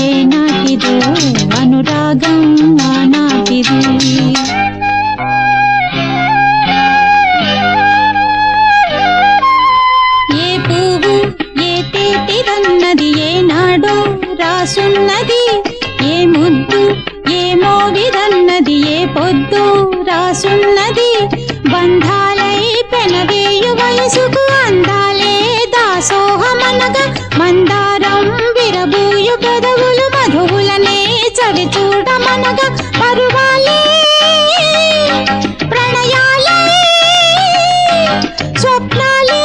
ఏనాటిదో అనురాగం ఆనాటిది. ఏ పువ్వు ఏ తేటిదన్నది ఏనాడో రాసున్నది, ఏ ముద్దు ఏ మోవిదన్నది ఏ పొద్దు రాసున్నది. బంధాలై పెనవేయు వయసుకు అందాలే దాసోహమనగా, మందారం విరబూయు పెదవులు మధువులనే చవి చూడమనగా. పరువాలే ప్రణయాలే స్వప్నాలే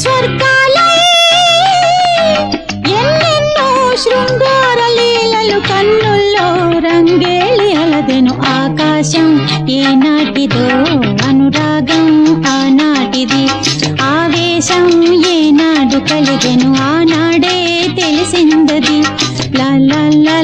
స్వర్గాలే ఎన్నెన్నో శృంగార లీలలు కన్నుల్లో రంగేళి అలదెను. ఆకాశం ఏనాటిదో అనురాగం ఆనాటిది. ఆవేశం ఏనాడు కలిగెను ఆనాడే తెలిసిందది. లా లా లా